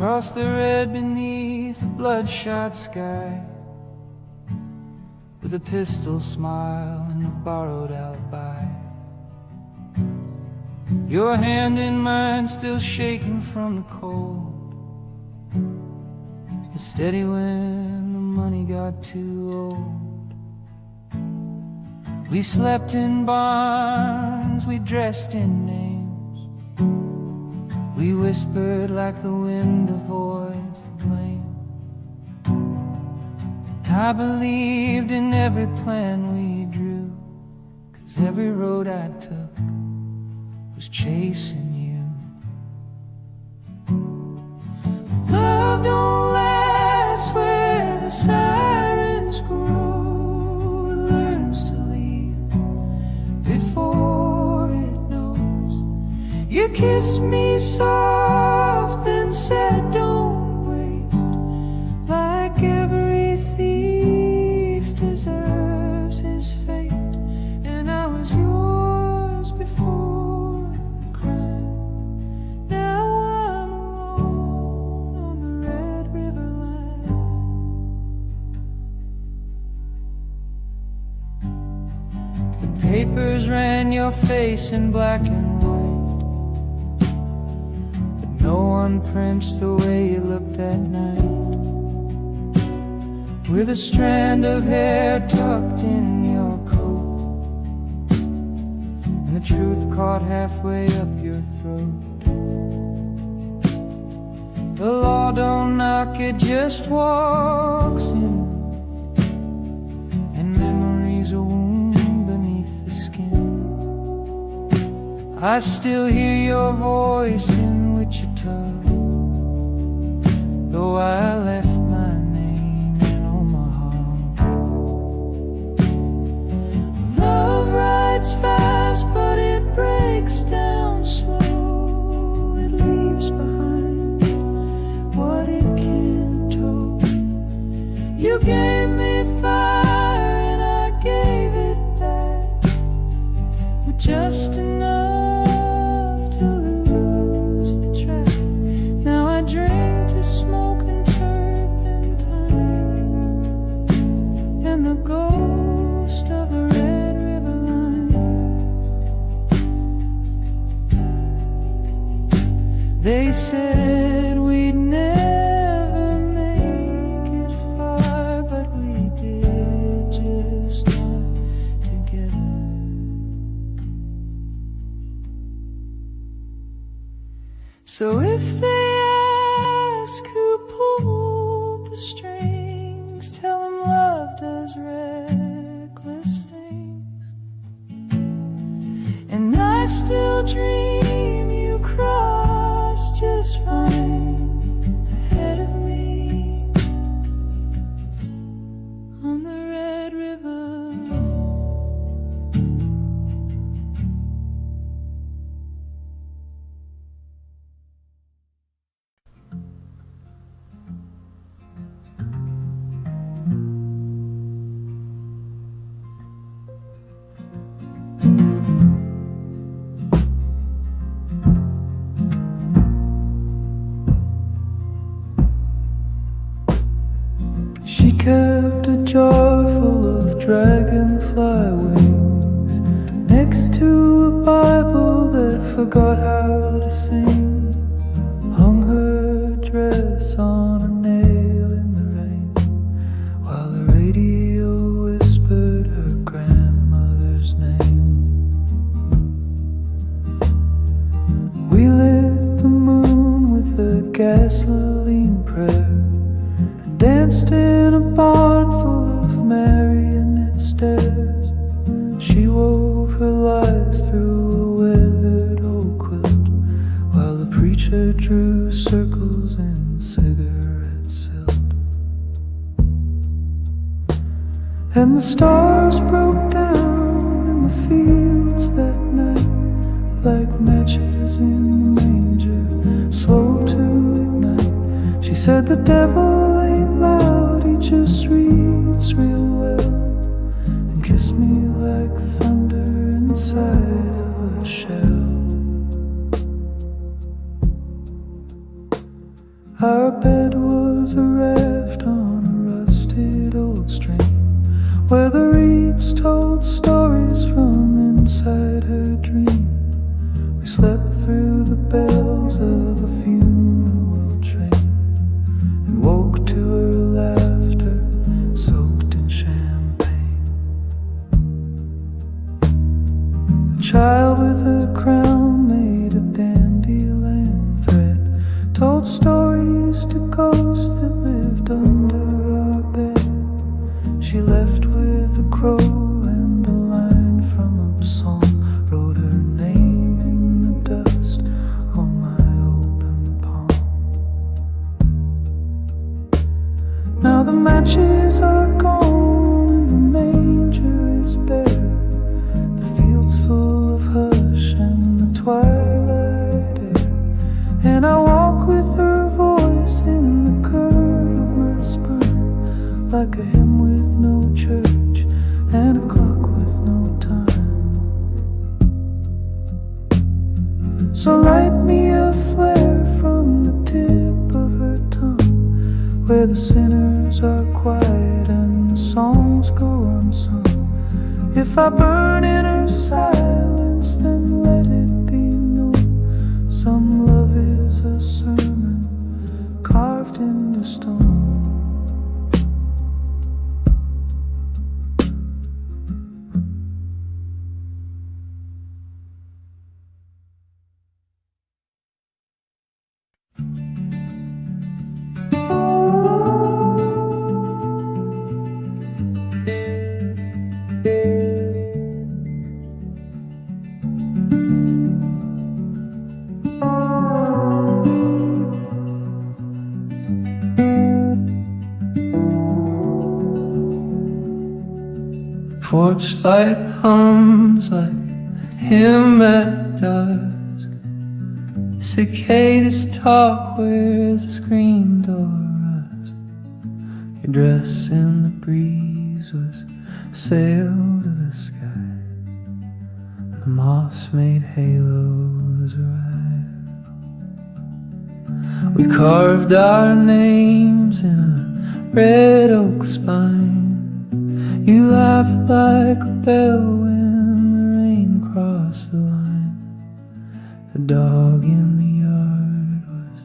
across the red beneath a bloodshot sky, with a pistol smile and a borrowed alibi. Your hand in mine, still shaking from the cold, but steady when the money got too old. We slept in barns, we dressed in names, we whispered like the wind avoids the blame. I believed in every plan we drew, 'cause every road I took was chasing you. Love don't last where the sirens grow. It learns to leave before it knows. You kissed me soft and said don't wait, like every thief deserves his fate. And I was yours before the crime. Now I'm alone on the Red River line. The papers ran your face in black and white, but no one prints the way you looked at night, with a strand of hair tucked in your coat, and the truth caught halfway up your throat. The law don't knock, it just walks in, and memory's a wound beneath the skin. I still hear your voice in Wichita, though I left my name in Omaha. Love rides fast, but it breaks down slow. It leaves behind what it can't tow. You gave me fire and I gave it back, with just enough to lose the track. Now I drink to smoke and turpentine, and the ghost of the Red River line. They said we'd never make it far, but we did, just not together. So if they ask who pulled the strings, tell them love does reckless things. And I still dream you crossed just fine ahead of me on the Red River. She kept a jar full of dragonfly wings next to a Bible that forgot how to sing. Hung her dress on a nail in the rain, while the radio whispered her grandmother's name. We lit the moon with a gasoline prayer, danced in a barn full of marionette stairs. She wove her lies through a weathered old quilt, while the preacher drew circles in cigarette silt. And the stars broke down in the fields that night, like matches in the manger, slow to ignite. She said the devil ain't loud, he just reads real well, and kissed me like thunder inside of a shell. I where the reeds told stories from inside her dream. We slept through the bells of a funeral train and woke to her laughter soaked in champagne. A child with a crown made of dandelion thread told stories to ghosts that lived under our bed. She left with a crow and a line from a song, wrote her name in the dust on my open palm. Now the matches are gone and the manger is bare, the fields full of hush and the twilight air, and I walk with her voice in the curve of my spine, like a hymn with no church and a clock with no time. So light me a flare from the tip of her tongue, where the sinners are quiet and the songs go unsung. If I burn in her silence, then let it be known, some love is a sermon carved into stone. Porch light hums like a hymn at dusk. Cicadas talk where the screen door rusts. Your dress in the breeze was sail to the sky, and the moss-made halos arrived. We carved our names in a red oak spine. You laughed like a bell when the rain crossed the line. The dog in the yard was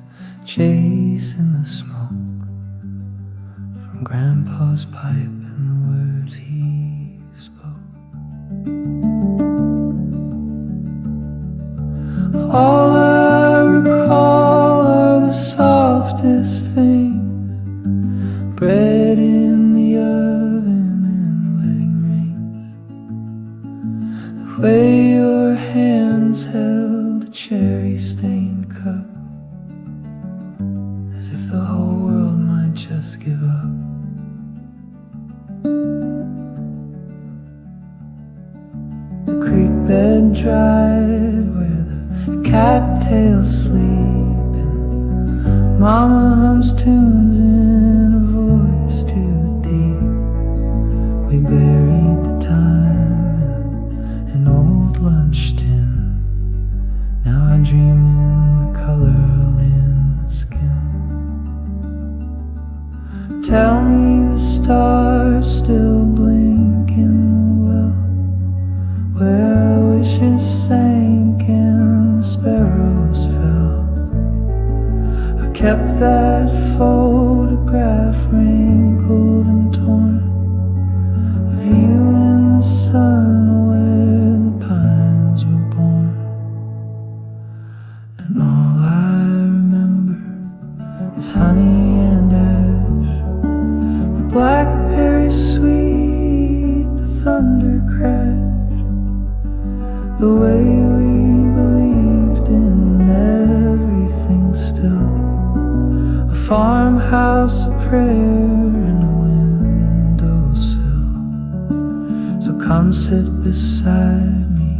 chasing the smoke from Grandpa's pipe and the words he spoke. All I recall are the softest things, bread in the oven, the way your hands held a cherry-stained cup, as if the whole world might just give up. The creek bed dried where the cattails sleep, and Mama hums tunes in a voice too deep. We buried the time in an old lunch tin. Now I dream in the color in the skin. Tell me the stars still blink in the well, where wishes sank and the sparrows fell. I kept that photograph wrinkled and torn of you in the sun where the pines were born. And all I remember is honey and ash, the blackberry sweet, the thunder crash, the way we believed in everything still, a farmhouse, a prayer, and a windowsill. So come sit beside me,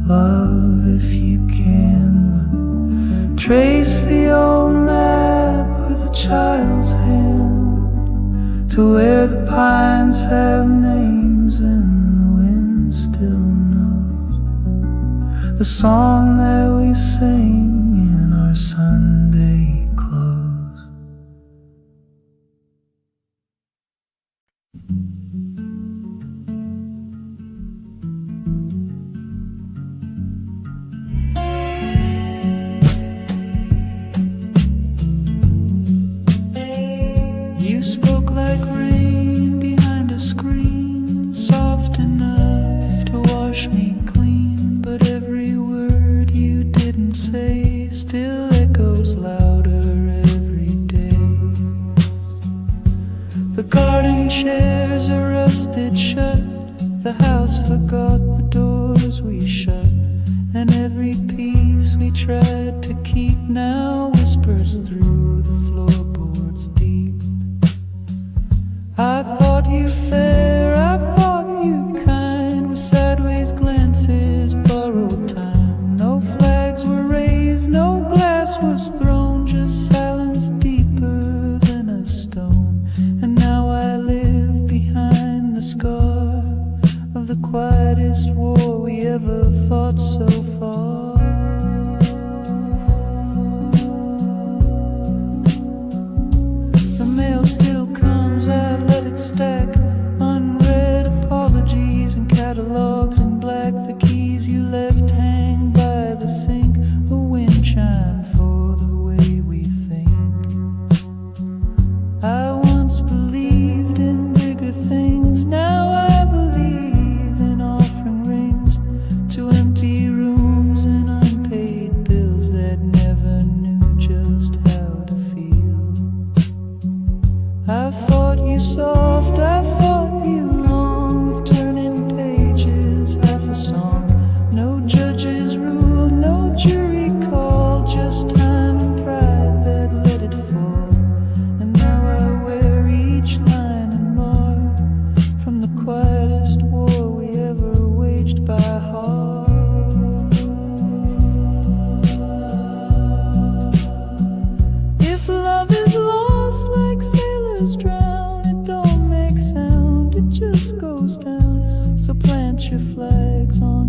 love, if you can. Trace the old map with a child's hand to where the pines have names and the wind still knows the song that we sing in our Sunday clothes. did shut, the house forgot the doors we shut, and every piece we tried to keep now whispers through the floorboards deep. I thought you fair, I thought you kind, with sideways glances, borrowed time. No flags were raised, no glass was thrown, just silence deeper than a stone. And now I live behind the scar of the quietest war we ever fought so far. The mail still comes, I let it stack, unread apologies and catalogs in black. The keys you left hang by the sink, a wind chime for the way we think. I once believed in bigger things, now I believe in offering rings to empty rooms and unpaid bills that never knew just how to feel. I fought you soft, I fought you long, with turning pages, half a song. No judge's rule, no jury call, just time and pride that let it fall. And now I wear each line and mark from the quietest war we ever waged by heart. If love is lost like sailors drown, it don't make sound, it just goes down. So plant your flags on